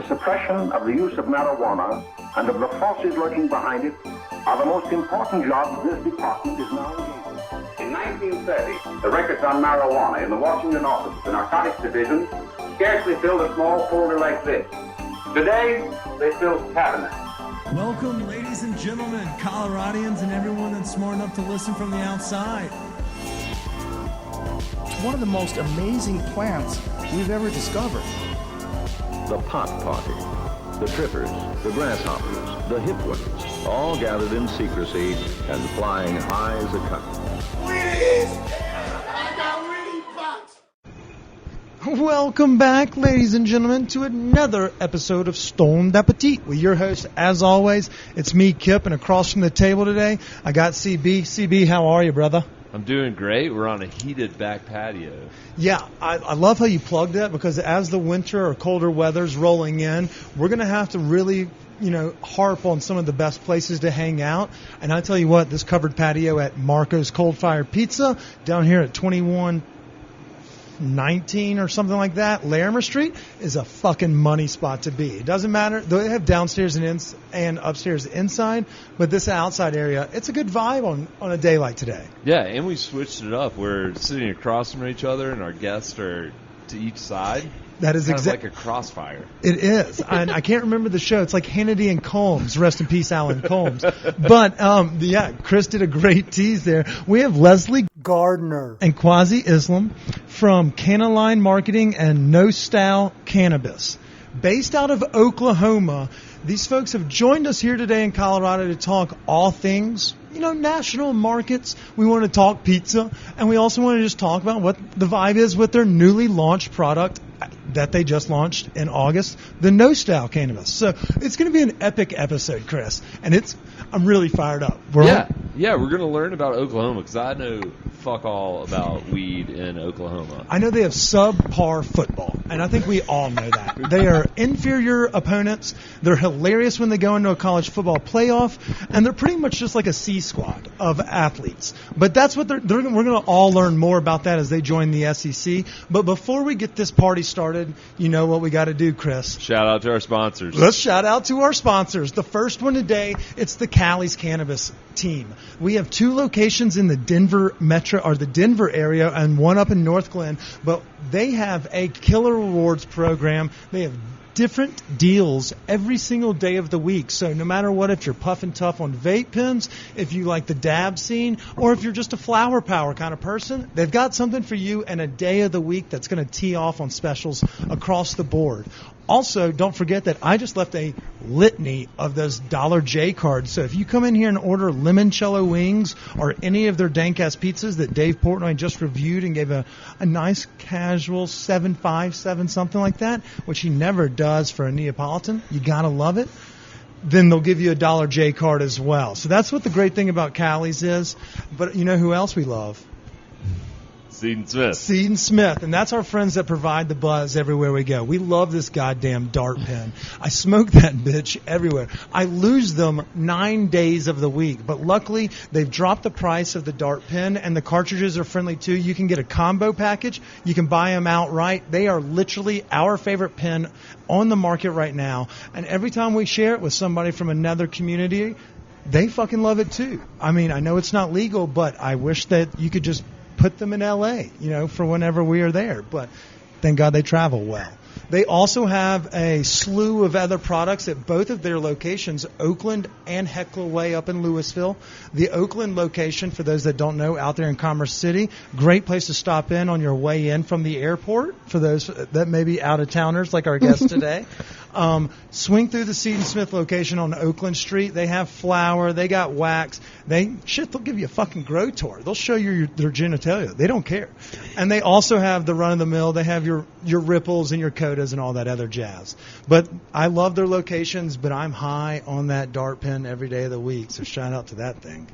The suppression of the use of marijuana and of the forces lurking behind it are the most important jobs this department is now engaged in. In 1930, the records on marijuana in the Washington office of the Narcotics Division scarcely filled a small folder like this. Today, they fill cabinets. Welcome, ladies and gentlemen, Coloradians and everyone that's smart enough to listen from the outside. One of the most amazing plants we've ever discovered. The pot party, the trippers, the grasshoppers, the hip ones, all gathered in secrecy and flying high as a kite. I got weed pots. Welcome back, ladies and gentlemen, to another episode of Stoned Appetit with your host, as always. It's me, Kip, and across from the table today, I got CB. CB, how are you, brother? I'm doing great. We're on a heated back patio. Yeah, I love how you plugged that, because as the winter or colder weather's rolling in, we're going to have to really, harp on some of the best places to hang out. And I tell you what, this covered patio at Marco's Cold Fire Pizza down here at 2119 or something like that, Larimer Street, is a fucking money spot to be. It doesn't matter. They have downstairs and upstairs inside, but this outside area, it's a good vibe on a day like today. Yeah, and we switched it up. We're sitting across from each other, and our guests are to each side. That is exactly like a crossfire. It is. And I can't remember the show. It's like Hannity and Combs. Rest in peace, Alan Combs. But, Chris did a great tease there. We have Leslie Gardner and Qazi Islam from Cannaline Marketing and NoStal Cannabis. Based out of Oklahoma, these folks have joined us here today in Colorado to talk all things, national markets. We want to talk pizza, and we also want to just talk about what the vibe is with their newly launched product that they just launched in August, the NoStal Cannabis. So it's going to be an epic episode, Chris, and I'm really fired up. We're going to learn about Oklahoma, because I know fuck all about weed in Oklahoma. I know they have subpar football, and I think we all know that. They are inferior opponents. They're hilarious when they go into a college football playoff, and they're pretty much just like a C squad of athletes. But that's what we're going to all learn more about that as they join the SEC. But before we get this party started, you know what we got to do, Chris. Shout out to our sponsors. Let's shout out to our sponsors. The first one today, it's the Cali's Cannabis team. We have 2 locations in the Denver area and one up in North Glen, but they have a killer rewards program. They have different deals every single day of the week. So no matter what, if you're puffing tough on vape pens, if you like the dab scene, or if you're just a flower power kind of person, they've got something for you and a day of the week that's going to tee off on specials across the board. Also, don't forget that I just left a litany of those Dollar J cards. So if you come in here and order limoncello wings or any of their dank-ass pizzas that Dave Portnoy just reviewed and gave a nice casual 7.57, something like that, which he never does for a Neapolitan, you got to love it, then they'll give you a Dollar J card as well. So that's what the great thing about Cali's is. But you know who else we love? Seed and Smith, and that's our friends that provide the buzz everywhere we go. We love this goddamn dart pen. I smoke that bitch everywhere. I lose them 9 days of the week, but luckily they've dropped the price of the dart pen, and the cartridges are friendly too. You can get a combo package. You can buy them outright. They are literally our favorite pen on the market right now, and every time we share it with somebody from another community, they fucking love it too. I mean, I know it's not legal, but I wish that you could just put them in L.A., for whenever we are there. But thank God they travel well. They also have a slew of other products at both of their locations, Oakland and Heckler Way up in Louisville. The Oakland location, for those that don't know, out there in Commerce City, great place to stop in on your way in from the airport for those that may be out-of-towners like our guest today. Swing through the Seed and Smith location on Oakland Street. They have flour. They got wax. They'll give you a fucking grow tour. They'll show you their genitalia. They don't care. And they also have the run-of-the-mill. They have your ripples and your codas and all that other jazz. But I love their locations, but I'm high on that dart pen every day of the week, so shout out to that thing.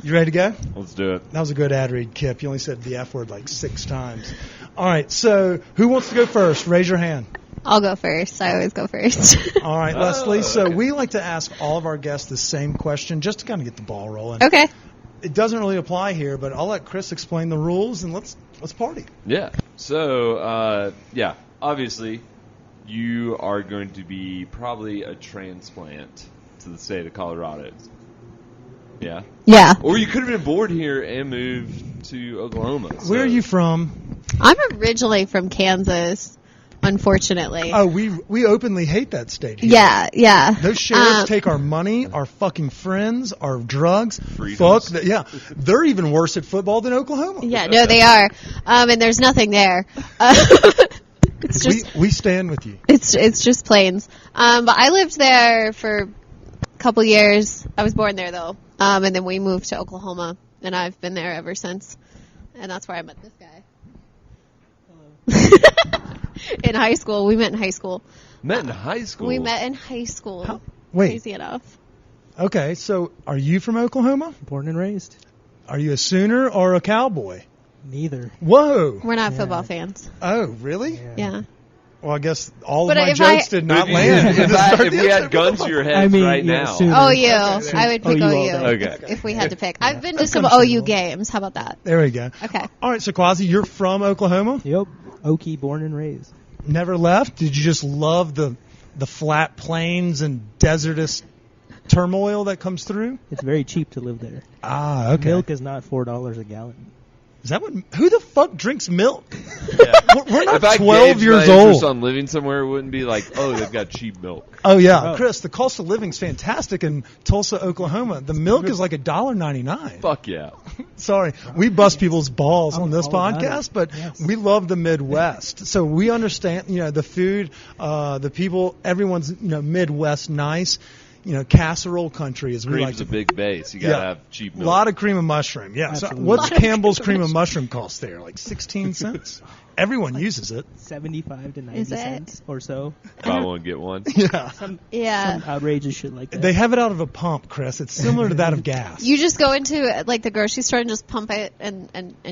You ready to go? Let's do it. That was a good ad read, Kip. You only said the F word like 6 times. All right, so who wants to go first? Raise your hand. I'll go first. I always go first. All right, Leslie. So we like to ask all of our guests the same question just to kind of get the ball rolling. Okay. It doesn't really apply here, but I'll let Chris explain the rules, and let's party. Yeah. So, obviously, you are going to be probably a transplant to the state of Colorado. Yeah. Yeah. Or you could have been born here and moved to Oklahoma. So. Where are you from? I'm originally from Kansas, unfortunately. Oh, we openly hate that state here. Yeah. Those sheriffs take our money, our fucking friends, our drugs. Freedoms. Yeah. They're even worse at football than Oklahoma. Yeah, no, they are. And there's nothing there. It's just We stand with you. it's just plains. But I lived there for a couple years. I was born there though. And then we moved to Oklahoma, and I've been there ever since. And that's where I met this guy. In high school. We met in high school. Met in high school? We met in high school. Wait. Crazy enough. Okay, so are you from Oklahoma? Born and raised. Are you a Sooner or a Cowboy? Neither. Whoa. We're not football fans. Oh, really? Yeah. Well, I guess all But of my if jokes I- did not land. If we had guns to your heads right now. Sooner. Oh, you. Okay. I would pick OU all OU day. Okay. if we had to pick. I've been to That's some understandable. OU games. How about that? There we go. Okay. All right, so Qazi, you're from Oklahoma? Yep. Okie, born and raised. Never left? Did you just love the flat plains and desertous turmoil that comes through? It's very cheap to live there. Ah, okay. Milk is not $4 a gallon. Is that what? Who the fuck drinks milk? Yeah. We're not If I 12 gauged years my interest old. on living somewhere, it wouldn't be like, oh, they've got cheap milk. Oh yeah, Oh. Chris, the cost of living's fantastic in Tulsa, Oklahoma. The milk is like $1.99. Fuck yeah. Sorry, we bust people's balls on this all about podcast, it. but Yes. we love the Midwest, so we understand. The food, the people, everyone's Midwest nice. Casserole country as we like Cream's to. a big base. You gotta Yeah. have cheap A milk. lot of cream of mushroom. Yeah. So Absolutely. what's Lot of Campbell's cream cream of of mushroom cost there? Like 16 cents? Everyone uses it. 75 to 90 Is it? cents or so. Buy one, get one. Yeah. Yeah. Some outrageous shit like that. They have it out of a pump, Chris. It's similar to that of gas. You just go into like the grocery store and just pump it and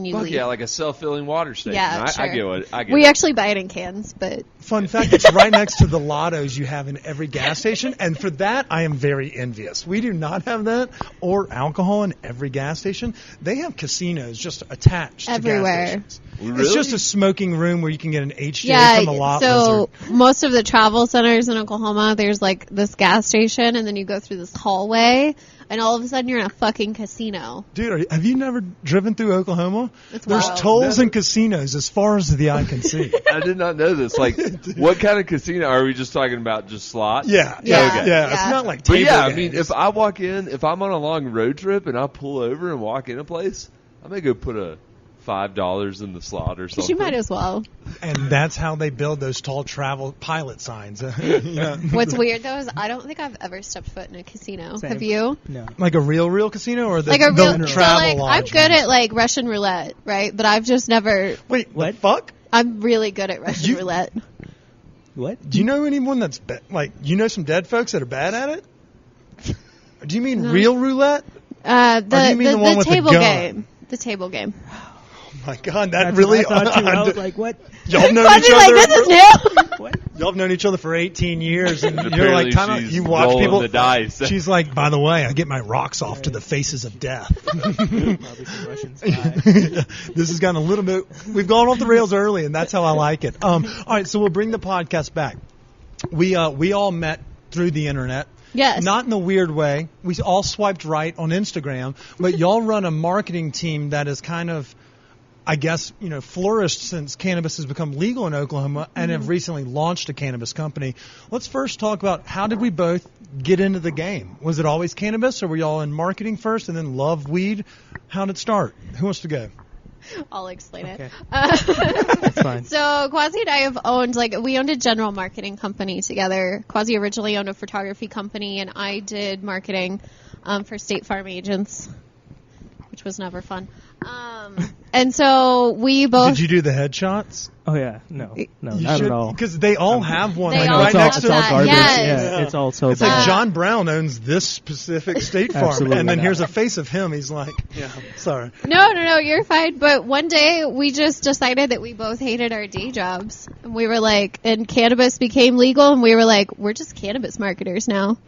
you Fuck leave. yeah, like a self-filling water station. Yeah, I sure. get what I get. We it. actually buy it in cans, but Fun fact, it's right next to the lottos you have in every gas station, and for that I am very envious. We do not have that or alcohol in every gas station. They have casinos just attached to Everywhere. gas stations. Really? It's just a smoking room where you can get an HJ yeah. from a lot So lizard. most of the travel centers in Oklahoma, there's like this gas station, and then you go through this hallway, and all of a sudden you're in a fucking casino. Dude, have you never driven through Oklahoma? It's There's wild. tolls and casinos as far as the eye can see. I did not know this. Like, what kind of casino? Are we just talking about just slots? Yeah, Yeah, yeah, yeah. It's not like But table yeah, I games. mean, if I walk in, if I'm on a long road trip and I pull over and walk in a place, I may go put a $5 in the slot or something. You might as well. And that's how they build those tall travel pilot signs. Yeah. What's weird though is I don't think I've ever stepped foot in a casino. Same. Have you? No. Like a real casino or the, Like a real the so travel like lodge I'm good ones? at like Russian roulette, right? But I've just never. Wait, What? the fuck? I'm really good at Russian You- roulette. What? Do you know anyone that's you know some dead folks that are bad at it? Do you mean No. real roulette? The do you mean the one with the table gun? game. The table game. Oh my God, that That's really. what I thought too. I was like, what? y'all have known I each was like, other. this is new. What? Y'all have known each other for 18 years, and And you're like, apparently kind of. she's You watch rolling people. the dice. She's like, by the way, I get my rocks off to the faces of death. Probably some Russian spy. This has gotten a little bit. We've gone off the rails early, and that's how I like it. All right, so we'll bring the podcast back. We all met through the internet. Yes. Not in a weird way. We all swiped right on Instagram, but y'all run a marketing team that is kind of, I guess, flourished since cannabis has become legal in Oklahoma and have recently launched a cannabis company. Let's first talk about how did we both get into the game? Was it always cannabis, or were y'all in marketing first and then loved weed? How did it start? Who wants to go? I'll explain it. Okay. That's fine. So Qazi and I have owned, we owned a general marketing company together. Qazi originally owned a photography company, and I did marketing for State Farm agents, which was never fun. And so we both... Did you do the headshots? Oh, yeah. No, You not at should, all. because they all have one. They like all right it's all, next it's to all that. garbage. Yes. Yeah, it's all so It's bad. like John Brown owns this specific State Farm, Absolutely and then not. here's a face of him. He's like, yeah, sorry. No, you're fine. But one day we just decided that we both hated our day jobs. And we were like, and cannabis became legal, and we were like, we're just cannabis marketers now.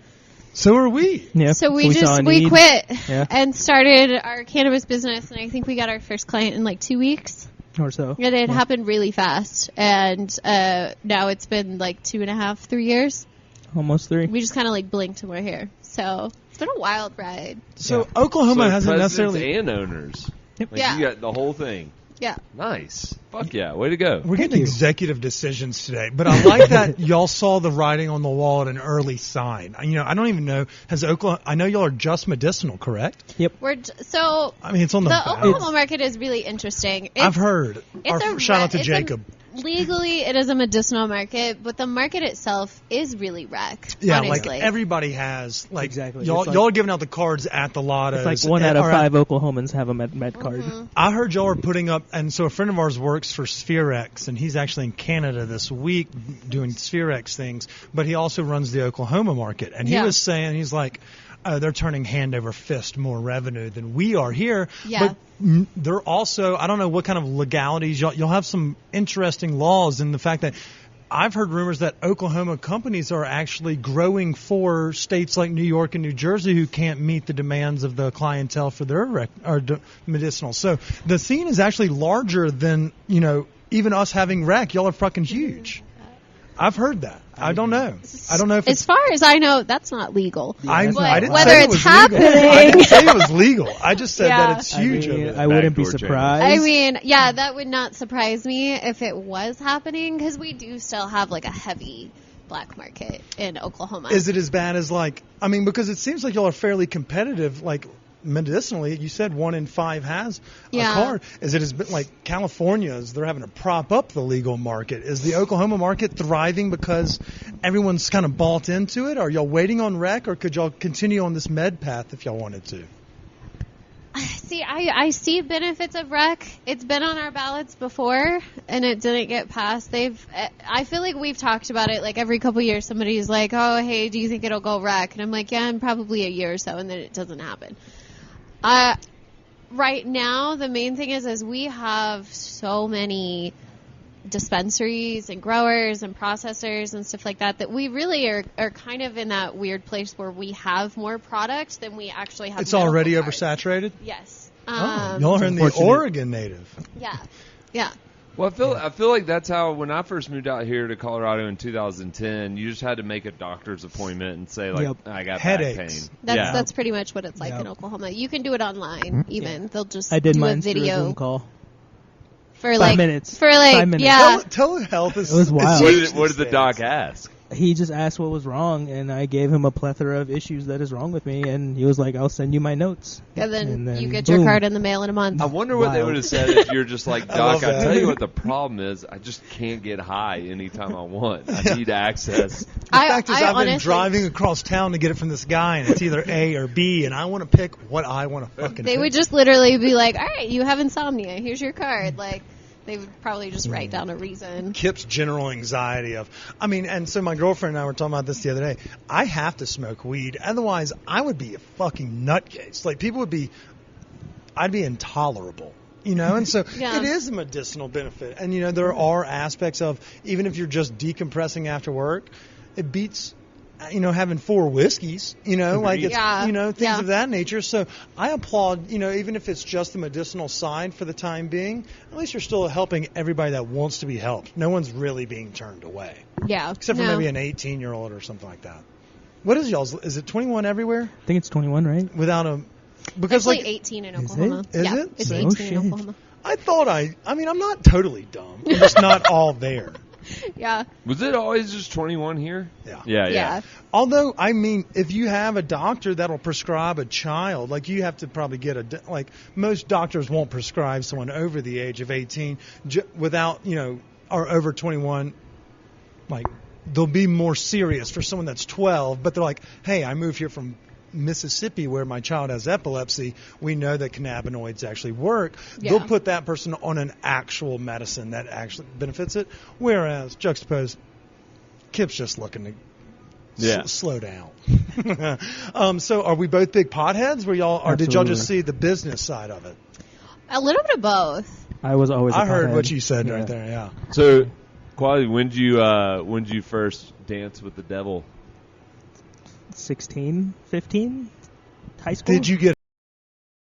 So are we. Yeah, So we saw a we need. quit Yeah. and started our cannabis business, and I think we got our first client in 2 weeks. or so. And it happened really fast. And now it's been like 2.5, 3 years. Almost 3. We just kind of like blinked and we're here. So it's been a wild ride. So Oklahoma hasn't presidents necessarily. and owners. Yep. Like Yeah. you got the whole thing. Yeah. Nice. Fuck yeah. Way to go. We're getting executive decisions today, but I like that y'all saw the writing on the wall at an early sign. You know, I don't even know, has Oklahoma, I know y'all are just medicinal, correct? So I mean, it's on the the ballot. Oklahoma market is really interesting. I've heard. Shout out to it's Jacob. Legally, it is a medicinal market, but the market itself is really rec. Yeah, honestly. like everybody has. Like, Exactly. y'all, It's like- y'all are giving out the cards at the lottos. It's like 1 out of or 5 Oklahomans have a med card. I heard y'all are putting up, and so a friend of ours works for SphereX, and he's actually in Canada this week doing SphereX things, but he also runs the Oklahoma market. And he Yeah. was saying, he's like, they're turning hand over fist more revenue than we are here. Yeah. But they're also, I don't know what kind of legalities, you'll have some interesting laws in the fact that I've heard rumors that Oklahoma companies are actually growing for states like New York and New Jersey who can't meet the demands of the clientele for their medicinal. So the scene is actually larger than, you know, even us having rec. Y'all are fucking huge. I've heard that. I don't know. I don't know if as far as I know, that's not legal. I But didn't whether say it it's was legal. happening, I didn't say it was legal. I just said Yeah. that it's huge over there. I wouldn't be Backdoor surprised. I mean, yeah, that would not surprise me if it was happening because we do still have like a heavy black market in Oklahoma. Is it as bad as like, I mean, because it seems like y'all are fairly competitive, like medicinally. You said 1 in 5 has Yeah. a card. Is it as like California's, they're having to prop up the legal market. Is the Oklahoma market thriving because everyone's kind of bought into it? Are y'all waiting on rec, or could y'all continue on this med path if y'all wanted to? See, I see benefits of rec. It's been on our ballots before, and it didn't get passed. I feel like we've talked about it. Like every couple years, somebody's like, "Oh, hey, do you think it'll go rec?" And I'm like, "Yeah, in probably a year or so," and then it doesn't happen. Right now, the main thing is we have so many dispensaries and growers and processors and stuff like that we really are kind of in that weird place where we have more product than we actually have. It's medical already cards. oversaturated? Yes. Y'all are in the unfortunate. Oregon native. Yeah. Well, I feel like that's how when I first moved out here to Colorado in 2010, you just had to make a doctor's appointment and say like, Yep. I got Headaches. back pain. That's pretty much what it's like in Oklahoma. You can do it online even. They'll just I did do a mine through a video Zoom call. for 5 minutes. For like 5 minutes. yeah. Telehealth is It was wild. What did the doc ask? He just asked what was wrong, and I gave him a plethora of issues that is wrong with me, and he was like, I'll send you my notes. And then, And then you get boom. your card in the mail in a month. I wonder what they Wild. would have said if you're just like, I love Doc, I that. tell you what the problem is. I just can't get high anytime I want. I need access. The fact is, I've been honestly- driving across town to get it from this guy, and it's either A or B, and I want to pick what I want to fucking They pick. would just literally be like, all right, you have insomnia. Here's your card. Like, they would probably just write down a reason. Kip's general anxiety of, I mean, and so my girlfriend and I were talking about this the other day. I have to smoke weed, otherwise I would be a fucking nutcase. Like I'd be intolerable, you know. And so Yeah. it is a medicinal benefit, and you know there are aspects of even if you're just decompressing after work, it beats. You know, having 4 whiskeys, you know, like it's, Yeah. you know, things Yeah. of that nature. So I applaud, you know, even if it's just the medicinal side for the time being, at least you're still helping everybody that wants to be helped. No one's really being turned away, Yeah. except for No. maybe an 18-year-old or something like that. What is y'all's? Is it 21 everywhere I think it's 21, right? without a? Because It's like like 18 in Is Oklahoma. it? Is yeah, it? It's Oh, 18 shit. in Oklahoma. I thought I mean, I'm not totally dumb. I'm just not all there. Yeah. Was it always just 21 here? Yeah. Yeah. Although, I mean, if you have a doctor that'll prescribe a child, like you have to probably get like most doctors won't prescribe someone over the age of 18 without, you know, or over 21. Like they'll be more serious for someone that's 12, but they're like, hey, I moved here from Mississippi where my child has epilepsy. We know that cannabinoids actually work. Yeah. They'll put that person on an actual medicine that actually benefits it. Whereas, juxtaposed, Kip's just looking to slow down. So are we both big potheads? Were y'all, or did y'all just see the business side of it? A little bit of both. I was always. I heard pothead. what you said Yeah. right there. Yeah. So, Qazi, when did you first dance with the devil? 16, 15, high school. Did you get